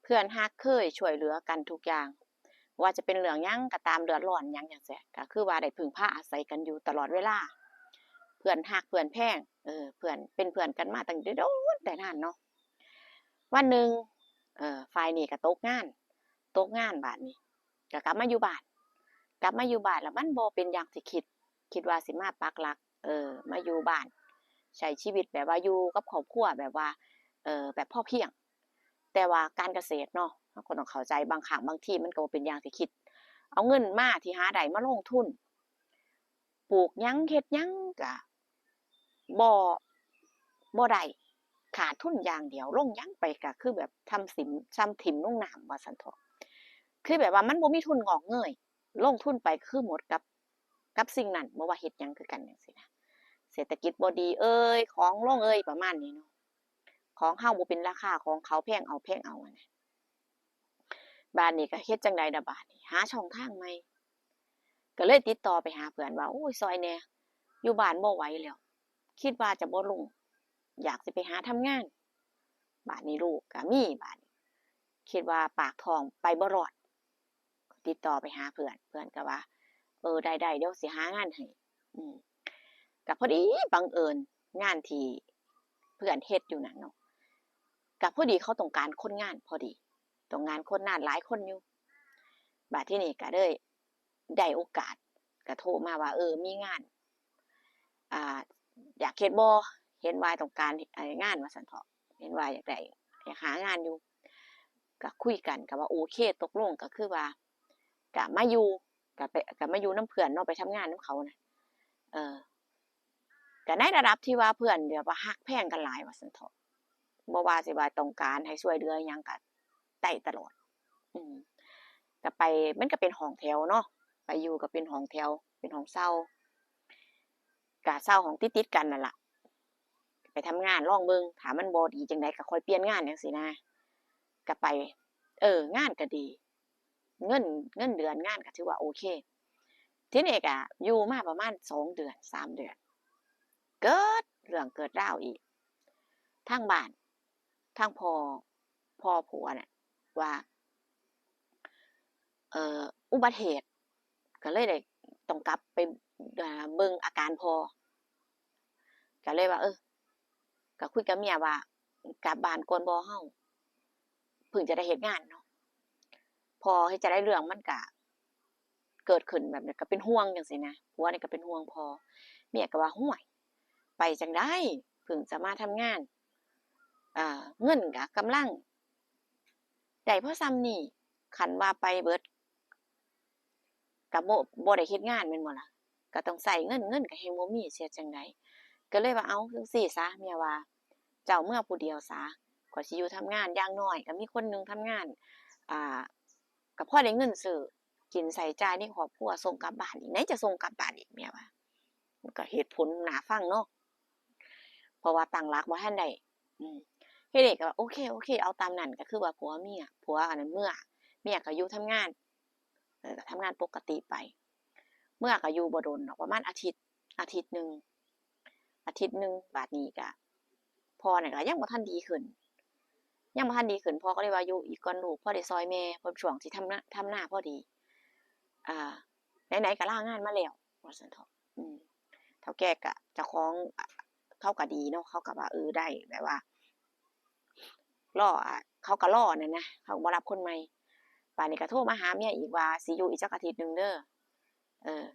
พื่อนฮักเคยช่วยเหลือกันทุกอย่างว่าจะเป็นเรื่องหยังก็ตามเดือดร้อนหยังจังซี้ก็คือว่าได้พึ่งพาอาศัยกันอยู่ตลอดเวลาเพื่อนฮักเพื่อนแพงเพื่อนเป็นเพื่อนกันมาตั้งแต่โดนแต่นานเนาะวันหนึ่งฝ่ายนี้ก็ตกงานบาดนี้ก็กลับมาอยู่บ้านแล้วมันบ่เป็นอย่างที่คิดว่าสิมาปักหลักมาอยู่บ้านใช้ชีวิตแบบว่าอยู่กับครอบครัวแบบว่าแบบพอเพียงแต่ว่าการเกษตรเนาะเราก็ต้องเข้าใจบางครั้งบางทีมันก็บ่เป็นอย่างที่คิดเอาเงินมาที่หาได้มาลงทุนปลูกหยังเฮ็ดหยังก็บ่บ่ได้ขาดทุนอย่างเดียวลงหยังไปก็คือแบบทำสิมซ้ำถิ่มลงน้ำว่าซั่นเถาะคือแบบว่ามันบ่มีทุนงอกเงยลงทุนไปคือหมดกับสิ่งนั้นบ่ว่าเฮ็ดหยังคือกันจังซี้นะเศรษฐกิจบ่ดีของลงประมาณนี้เนาะของเฮาบ่เป็นราคาของเขาแพงเอาอะนะบัดนี้ก็เฮ็ดจั่งใดล่ะบัดนี้หาช่องทางใหม่ก็เลยติดต่อไปหาเพื่อนว่าโอ้ยช่วยแหน่อยู่บ้านบ่ไหวแล้วคิดว่าจะบ่รุ่งอยากสิไปหาทำงานบัดนี้ลูกก็มีบัดนี้คิดว่าปากท้องไปบ่รอดติดต่อไปหาเพื่อนก็ว่าได้ๆเดี๋ยวสิหางานให้อืมก็พอดีบังเอิญงานที่เพื่อนเฮ็ดอยู่นั่นเนาะก็พอดีเขาต้องการคนงานพอดีต้องงานคนงานหลายคนอยู่บัดทีนี้ก็เลยได้โอกาสก็โทรมาว่ามีงานอ่าอยากเฮ็ดบ่เห็นว่าต้องการงานว่าซั่นเถาะเห็นว่าอยากหางานอยู่ก็คุยกันก็ว่าโอเคตกลงก็คือว่าก็มาอยู่ก็มาอยู่นำเพื่อนเนาะไปทำงานนำเขาน่ะเออก็ในระดับที่ว่าเพื่อนแบบว่ารักแพงกันหลายว่าซั่นเถาะบ่ว่าสิว่าต้องการให้ช่วยเหลือหยังก็ได้ตลอดอืมก็ไปมันก็เป็นห้องแถวเนาะไปอยู่ก็เป็นห้องแถวเป็นห้องเช่าก็เช่าห้องติดๆกันนั่นล่ะไปทำงานลองเบิ่งถ้ามันบ่ดีจั่งใดก็ค่อยเปลี่ยนงานจังซี้นะก็ไปงานก็ดีเงินเงินเดือนงานก็ถือว่าโอเคทีนี้ก็อยู่มาประมาณ2เดือน3เดือนเกิดเรื่องเกิดราวอีกทางบ้านทางพ่อผัวน่ะว่าเอ่ออุบัติเหตุก็เลยได้ต้องกลับไปเบิ่งอาการพ่อก็เลยว่าก็คุยกับเมียว่ากลับบ้านก่อนบ่เฮาเพิ่งจะได้เฮ็ดงานเนาะพอเฮ็ดจั่งใดเรื่องมันก็เกิดขึ้นแบบนี้ก็เป็นห่วงจังซี้นะผัวนี่ก็เป็นห่วงพ่อเมียก็ว่าฮ้วยไปจั่งใดเพิ่งจะมาทำงานเงินก็กำลังได้พอส่ำนี้คันว่าไปเบิดก็บ่ได้เฮ็ดงานแม่นบ่ล่ะก็ต้องใช้เงินก็แฮ่งบ่มีสิเฮ็ดจั่งใดก็เลยว่าเอ้าจั่งซี้ซะเมียว่าเจ้าเมื่อผู้เดียวซะข้อยสิอยู่ทำงานอย่างน้อยก็มีคนหนึ่งทำงานอ่าก็พอได้เงินซื้อกินใช้จ่ายในครอบครัวส่งกลับบ้านอีกไหนจะส่งกลับบ้านอีกเมียว่ามันก็เหตุผลน่าฟังเนาะเพราะว่าตั้งหลักบ่ทันได้อืมทีนี้ก็โอเคๆเอาตามนั้นก็คือว่าผัวอันนั้นเมื่อเมียก็อยู่ทำงานก็ทำงานปกติไปเมื่อก็อยู่บ่โดนดอกประมาณอาทิตย์หนึ่งบัดนี้ก็พ่อนี่ก็ยังบ่ทันดีขึ้นพ่อก็เลยว่าอยู่อีกก่อนลูกพอได้ช่วยแม่เพราะช่วงที่ทำนาพอดีอ่าไหนๆก็ลางานมาแล้วว่าซั่นเถาะเฒ่าแก่ก็เจ้าของเขาก็ดีเนาะเขาก็ว่าได้แบบว่ารอเขาก็รอนั่นนะเขาบ่รับคนใหม่บัดนี้ก็โทรมาหาเมียอีกว่าสิอยู่อีกจักอาทิตย์หนึ่งเด้อเออ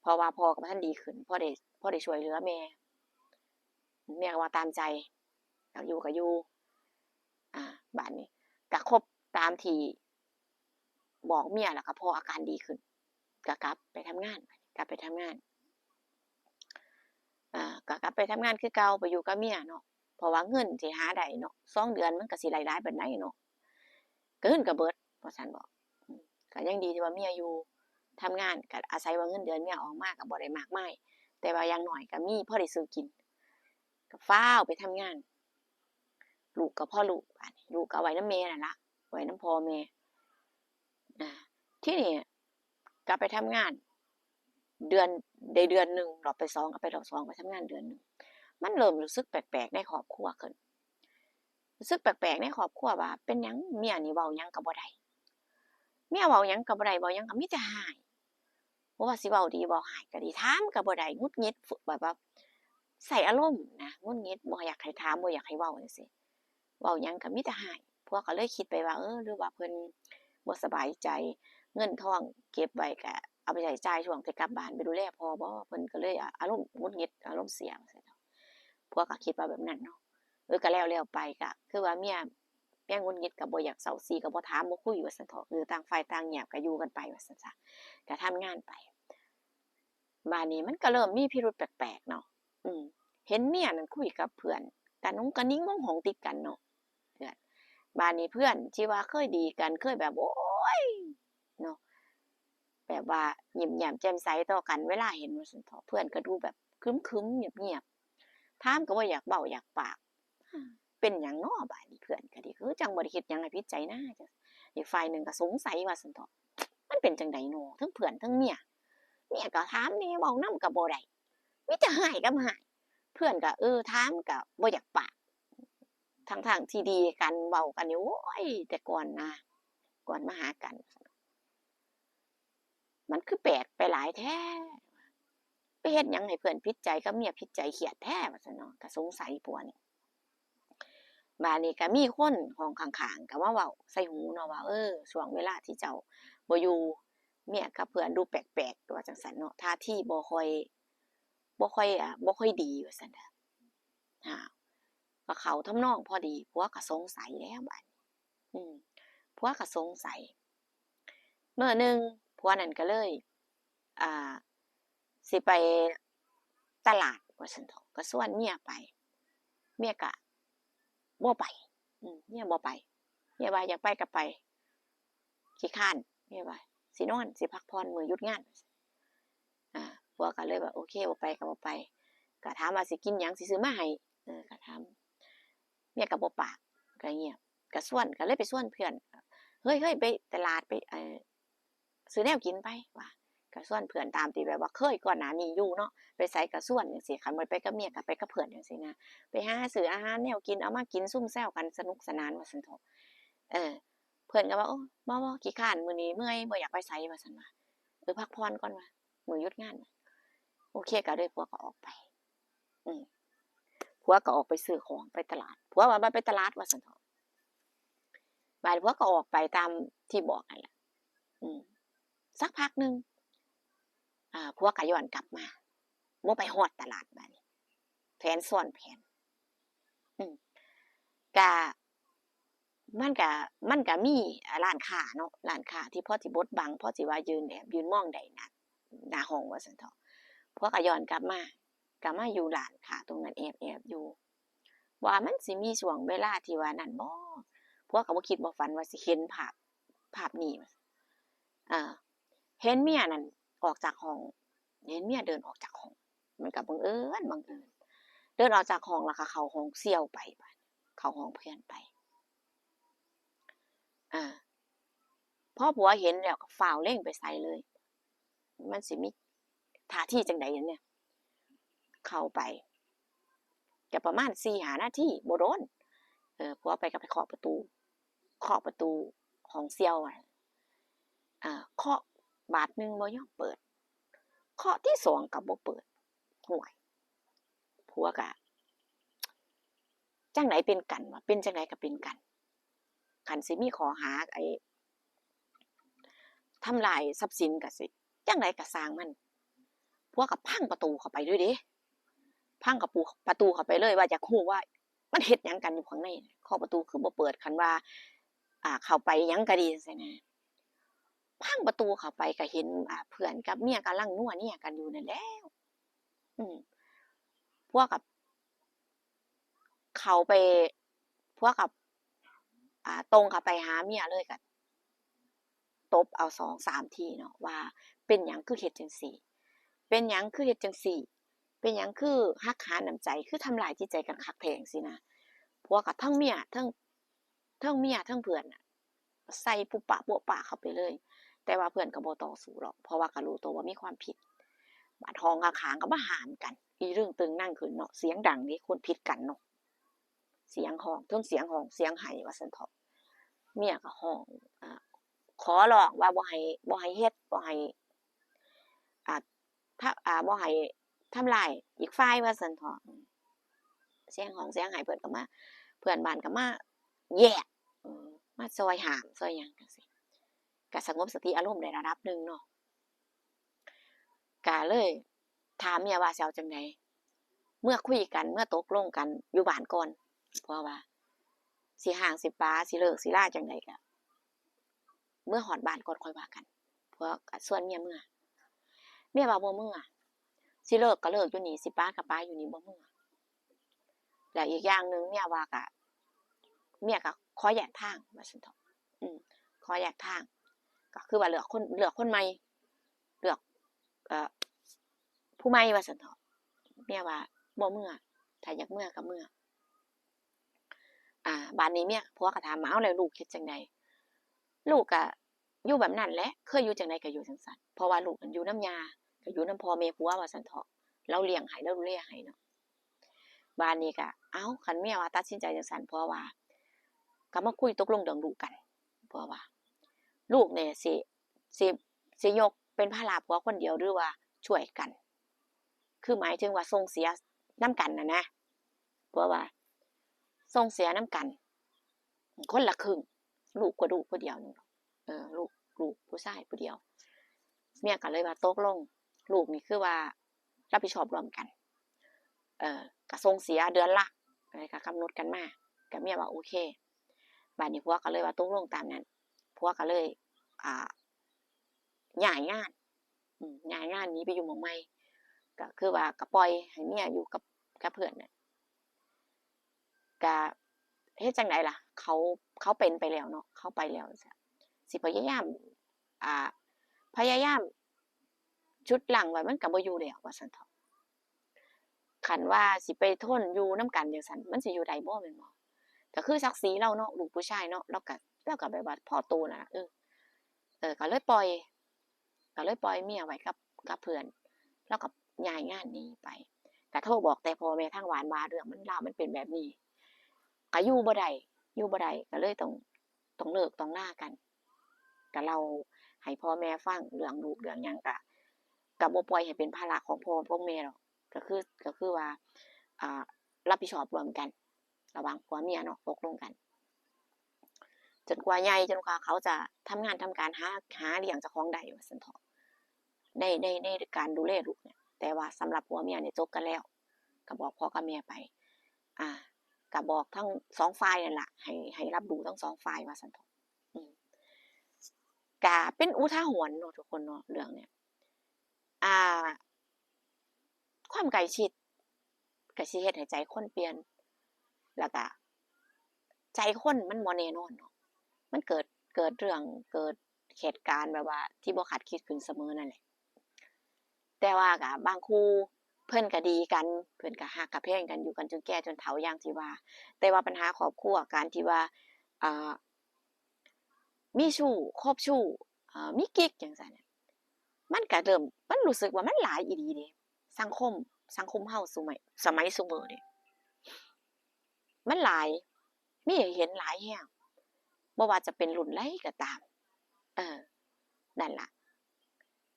เพราะว่าพ่อก็บ่ทันดีขึ้นพอได้ช่วยเหลือแม่ก็ว่าตามใจอยากอยู่ก็อยู่บัดนี้ก็ครบตามที่บอกเมียแล้วก็พออาการดีขึ้นก็กลับไปทำงานก็กลับไปทำงานคือเก่าไปอยู่กับเมียเนาะเพราะว่าเงินที่หาได้เนาะ2เดือนมันก็สิได้หลายปานใดเนาะเกินก็เบิดว่าซั่นบอกก็ยังดีที่ว่าเมียอยู่ทำงานก็อาศัยว่าเงินเดือนเมียออกมาก็บ่ได้มากมายแต่ว่าอย่างน้อยก็มีพอได้ซื้อกินก็ฟ้าวไปทำงานลูกก็พ่อลูกบัดนี้ลูกก็เอาไว้นำแม่นั่นล่ะไว้นำพ่อแม่อาทีนี้ก็ไปทำงานเดือนได้เดือนหนึ่งรอบไป2ก็ไปรอบ2ไปทำงานเดือนหนึ่งมันเริ่มรู้สึกแปลกๆในครอบครัวขึ้น รู้สึกแปลกๆในครอบครัวว่าเป็นหยังเมียนี่เว้าหยังก็บ่ได้เมียเว้าหยังก็บ่ได้เว้าหยังก็มีแต่ร้ายบ่ว่าสิเว้าดีเว้าร้ายก็ดีถามก็บ่ได้หงุดหงิดแบบว่าใส่อารมณ์นะหงุดหงิดบ่อยากให้ถามบ่อยากให้เว้าจังซี้เว้าหยังก็มีแต่ร้ายผัวก็เลยคิดไปว่าหรือว่าเพิ่นบ่สบายใจเงินทองเก็บไว้ก็เอาไปใช้จ่ายช่วงที่กลับบ้านไปดูแลพ่อบ่เพิ่นก็เลยอารมณ์หงุดหงิดอารมณ์เสียว่าซั่นเนาะผัวก็คิดว่าแบบนั้นเนาะก็แล้วๆไปก็คือว่าเมียหงุดหงิดก็บ่อยากเซ้าซี้ก็บ่ถามบ่คุยว่าซั่นเถาะต่างฝ่ายต่างเงียบก็อยู่กันไปว่าซั่นซะก็ทำงานไปบัดนี้มันก็เริ่มมีพิรุธแปลกๆเนาะอืมเห็นเมียนั่นคุยกับเพื่อนกะนุ้งกะนิ้งมองห้องติดกันเนาะเพื่อนบัดนี้เพื่อนที่ว่าเคยดีกันเคยแบบโอ๊ยเนาะแบบว่ายิ้มแย้มแจ่มใสต่อกันเวลาเห็นว่าซั่นเถาะเพื่อนก็ดูแบบครึ้มๆเงียบๆถามก็บ่อยากเว้าอยากปากเป็นหยังน้อบัดนี้เพื่อนก็ดีคือจังบ่ได้เฮ็ดหยังให้ผิดใจนะจังอีกฝ่ายหนึ่งก็สงสัยว่าซั่นเถาะมันเป็นจั่งใดน้อเทิงเพื่อนเทิงเมียก็ถามแหน่เว้านำก็บ่ได้มีแต่ร้ายกับร้ายเพื่อนก็ถามก็บ่อยากปากทั้งๆที่ดีกันเว้ากันนี่โอ๊ยแต่ก่อนนะก่อนมาหากันมันคือแปลกไปหลายแท้ไปเฮ็ดหยังให้เพื่อนผิดใจกับเมียผิดใจเครียดแท้ว่าซั่นเนาะก็สงสัยผัวนี่บัดนี้ก็มีคนห้องข้างๆก็มาเว้าใส่หูเนาะว่าช่วงเวลาที่เจ้าบ่อยู่เมียกับเพื่อนดูแปลกๆว่าจังซั้นเนาะท่าทีบ่ค่อยดีว่าซั่นน่ะอ้าวก็เข้าทำนองพอดีผัวก็สงสัยแล้วบัดนี้ผัวก็สงสัยมื้อหนึ่งผัวนั่นก็เลยอ่าสิไปตลาดว่าซั่นเถาะก็ชวนเมียไปเมียก็บ่ไปเมียบ่ไปเมียว่าอยากไปก็ไปขี้คร้านเมียว่าสินอนสิพักผ่อนมื้อหยุดงานผัวก็เลยว่าโอเคบ่ไปก็บ่ไปก็ถามว่าสิกินหยังสิซื้อมาให้ก็ถามเมียก็บ่ปากก็เงียบก็ชวนก็เลยไปชวนเพื่อนเฮ้ยๆไปตลาดไปซื้อแนวกินไปว่าก็ชวนเพื่อนตามที่แบบว่าเคยก่อนหน้านี้อยู่เนาะไปไสก็ชวนจังซี้คันบ่ไปกับเมียก็ไปกับเพื่อนจังซี้นะไปหาซื้ออาหารแนวกินเอามากินซุ่มแซวกันสนุกสนานว่าซั่นเถาะเออเพื่อนก็ว่าโอ้บ่ขี้คร้านมื้อนี้เมื่อยบ่อยากไปไสว่าซั่นว่าพักผ่อนก่อนว่ามื้อหยุดงานโอเคก็เลยผัวก็ออกไปอืมผัวก็ออกไปซื้อของไปตลาดผัวว่าไปตลาดว่าซั่นเถาะบัดนี้ผัวก็ออกไปตามที่บอกนั่นแหละสักพักหนึ่งผัวก็ย้อนกลับมาบ่ไปฮอดตลาดบัดนี้แผนซ้อนแผนอืมก็มันก็มีร้านค้าเนาะร้านค้าที่พอสิบดบังพอสิว่ายืนแอบยืนมองได้หน้าห้องว่าซั่นเถาะผัวก็ย้อนกลับมาก็มาอยู่ร้านค้าตรงนั้นแอบๆอยู่ว่ามันสิมีช่วงเวลาที่ว่านั่นบ่ผัวก็บ่คิดบ่ฝันว่าสิเห็นภาพนี้เออเห็นเมียนั่นออกจากห้องเห็นเมียเดินออกจากห้องมันก็บังเอิญเดินออกจากห้องแล้วก็เข้าห้องเสี่ยวไปบัดเข้าห้องเพื่อนไปอาพอผัวเห็นแล้วก็ฟ้าวเล็งไปใส่เลยมันสิมีท่าทีจั่งใดเนี่ยเข้าไปก็ประมาณ4-5นาทีบ่โดนผัวไปก็ไปเคาะประตูห้องเสี่ยวเคาะบาดหนึ่งบ่ยอมเปิดเคาะที่2ก็บ่เปิดห่วยผัวก็จั่งใดเป็นกันวะเป็นจั่งใดก็เป็นกันคันสิมีข้อหาทำลายทรัพย์สินก็สิจั่งใดก็สร้างมันผัวก็พังประตูเข้าไปเลยเดะพังประตูเข้าไปเลยว่าอยากรู้ว่ามันเฮ็ดหยังกันอยู่ข้างในเคาะประตูคือบ่เปิดคันว่าเข้าไปหยังก็ดีจังซี้นะพังประตูเข้าไปก็เห็นเพื่อนกับเมียกำลังนัวเนียกันอยู่นั่นแหล้วผัวก็เข้าไปผัวก็ตรงเข้าไปหาเมียเลยก็ตบเอา2-3ทีเนาะว่าเป็นหยังคือเฮ็ดจั่งซี้เป็นหยังคือเฮ็ดจั่งซี้เป็นหยังคือหักหาน้ำใจคือทำลายจิตใจกันคักแท้จังซี้นะผัวก็ทั้งเมียทั้งเพื่อนน่ะใส่ปุบปะโป๊ะปะเข้าไปเลยแต่ว่าเพื่อนก็บ่ต่อสู้หรอกเพราะว่าก็รู้ตัวว่ามีความผิดบัดห้องข้างๆก็มาห้ามกันอีรึงตึงนั่งขึ้นเนาะเสียงดังเดะคนผิดกันเนาะ เสียงห้องเทิงเสียงห้องเสียงไห้ว่าซั่นเถาะเมียก็ห้องขอร้องว่าบ่ให้เฮ็ดบ่ให้ถ้าบ่ให้ทำร้ายอีกฝ่ายว่าซั่นเถาะเสียงห้องเสียงไห้เพิ่นก็มาเพื่อนบ้านก็มาแยกมาซอยห้ามซอยหยังจังซี่ก็สงบสติอารมณ์ได้ระดับหนึ่งเนาะก็เลยถามเมียว่าสิเอาจั่งใดเมื่อคุยกันเมื่อตกลงกันอยู่บ้านก่อนเพราะว่าสิห่างสิปาสิเลิกสิลาจั่งใดก็เมื่อฮอดบ้านก่อนค่อยว่ากันเพราะก็ส่วนเมียว่าบ่เมื่อสิเลิกก็เลิกอยู่นี่สิปาก็ปาอยู่นี่บ่เมื่อแล้วอีกอย่างหนึ่งเมียว่าก็เมียก็ขอแยกทางว่าซั่นเถาะขอแยกทางก็คือว่าเลือกคนใหม่เลือกผู้ใหม่ว่าซั่นเถาะเมียว่าบ่เมื่อถ้าอยากเมื่อก็เมื่อบัดนี้เมียผัวก็ถามมาเอาแล้วลูกเฮ็ดจั่งใดลูกก็อยู่แบบนั้นแหละเคยอยู่จั่งใดก็อยู่จั่งซั้นเพราะว่าลูกมันอยู่นำย่าก็อยู่นำพ่อแม่ผัวว่าซั่นเถาะเราเลี้ยงให้เราดูแลให้เนาะบัดนี้ก็เอ้าคันเมียว่าตัดสินใจจังซั่นเพราะว่าก็มาคุยตกลงเรื่องลูกกันเพราะว่าลูกเนี่ยสิยกเป็นภาระผัวคนเดียวหรือว่าช่วยกันคือหมายถึงว่าส่งเสียนำกันนะเพราะว่าส่งเสียนำกันคนละครึ่งลูกก็ลูกผู้เดียวนึงลูกผู้ชายผู้เดียวเมียก็เลยว่าตกลงลูกนี่คือว่ารับผิดชอบร่วมกันก็ส่งเสียเดือนละอะไรก็กำหนดกันมาก็เมียว่าโอเคบัดนี้ผัวก็เลยว่าตกลงตามนั้นผัวก็เลยย้ายงานนี้ไปอยู่หม้องใหม่ก็คือว่าก็ปล่อยให้เมียอยู่กับเพิ่นน่ะก็เฮ็ดจั่งใดล่ะเขาเป็นไปแล้วเนาะเขาไปแล้วสิพยายามชุดหลังไว้มันก็บ่อยู่แล้วว่าซั่นเถาะคันว่าสิไปทนอยู่นำกันจังซั่นมันสิอยู่ได้บ่แม่นบ่ก็คือศักดิ์ศรีเราเนาะลูกผู้ชายเนาะเราก็แบบว่าพอโตน่ะก็เลยปล่อยเมียไว้กับเพื่อนแล้วก็ย้ายงานนี้ไปก็โทรบอกแต่พ่อแม่ทางบ้านว่าเรื่องมันราวมันเป็นแบบนี้ก็อยู่บ่ได้ก็เลยต้องเลิกต้องลากันก็เล่าให้พ่อแม่ฟังเรื่องลูกเรื่องหยังก็บ่ปล่อยให้เป็นภาระของพ่อของแม่หรอกก็คือว่ารับผิดชอบร่วมกันระหว่างผัวเมียเนาะตกลงกันจนกว่าใหญ่จนกว่าเขาจะทำงานทำการหาเลี้ยงเจ้าของได้ว่าซั่นเถาะในการดูแลลูกเนี่ยแต่ว่าสำหรับผัวเมียเนี่ยจบกันแล้วก็บอกพ่อกับแม่ไปก็บอกทั้ง2ฝ่ายนั่นล่ะให้รับรู้ทั้ง2ฝ่ายว่าซั่นเถาะก็เป็นอุทาหรณ์เนาะทุกคนเนาะเรื่องเนี้ยความใกล้ชิดก็สิเฮ็ดให้ใจคนเปลี่ยนแล้วก็ใจคนมันบ่แน่นอนเนาะมันเกิดเรื่องเกิดเหตุการณ์แบบว่าที่บ่คาดคิดขึ้นเสมอนั่นแหละแต่ว่าก็บางคู่เพิ่นก็ดีกันเพิ่นก็ฮักก็แพงกันอยู่กันจนแก่จนเฒ่าอย่างที่ว่าแต่ว่าปัญหาครอบครัวการที่ว่ามีชู้คบชู้มีกิ๊กจังซั่นน่ะมันรู้สึกว่ามันหลายอีหลีเดะสังคมเฮาสมัยซุมื้อนี้มันหลายมีให้เห็นหลายแรงบ่ว่าจะเป็นรุ่นใดก็ตามนั่นล่ะ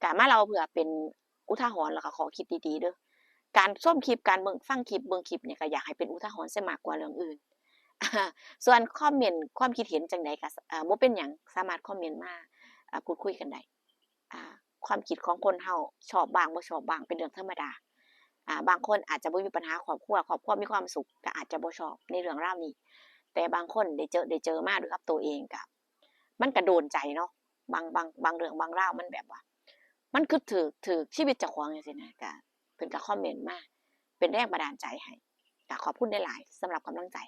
ก็มาเล่าเพื่อเป็นอุทาหรณ์แล้วก็ข้อคิดดีๆเด้อการชมคลิปการฟังคลิปเบิ่งคลิปเนี่ยก็อยากให้เป็นอุทาหรณ์เสียมากกว่าเรื่องอื่นส่วนคอมเมนต์ความคิดเห็นจังใดก็บ่เป็นหยังสามารถคอมเมนต์มาพูดคุยกันได้ความคิดของคนเฮาชอบบ้างบ่ชอบบ้างเป็นเรื่องธรรมดาบางคนอาจจะบ่มีปัญหาครอบครัวมีความสุขก็อาจจะบ่ชอบในเรื่องราวนี้แต่บางคนได้เจอมาด้วยกับตัวเองก็มันก็โดนใจเนาะบางเรื่องบางราวมันแบบว่ามันคือถูกชีวิตเจ้าของจังซี่นะก็เพิ่นก็คอมเมนต์มาเป็นแรงบันดาลใจให้ก็ขอบคุณหลายๆสำหรับกำลังใจ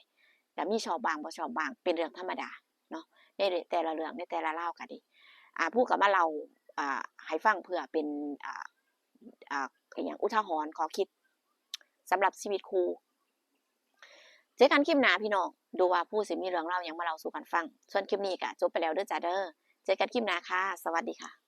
ก็มีชอบบ้างบ่ชอบบ้างเป็นเรื่องธรรมดาเนาะในแต่ละเรื่องในแต่ละราวก็ดีพูดก็มาเล่าให้ฟังเพื่อเป็นอิหยังอุทาหรณ์ข้อคิดสำหรับชีวิตคู่เจอกันคลิปหน้าพี่น้องดูว่าผู้สิมีเรื่องเล่าหยังมาเล่าสู่กันฟังส่วนคลิปนี้ก็จบไปแล้วเด้อจ้าเด้อเจอกันคลิปหน้าค่ะสวัสดีค่ะ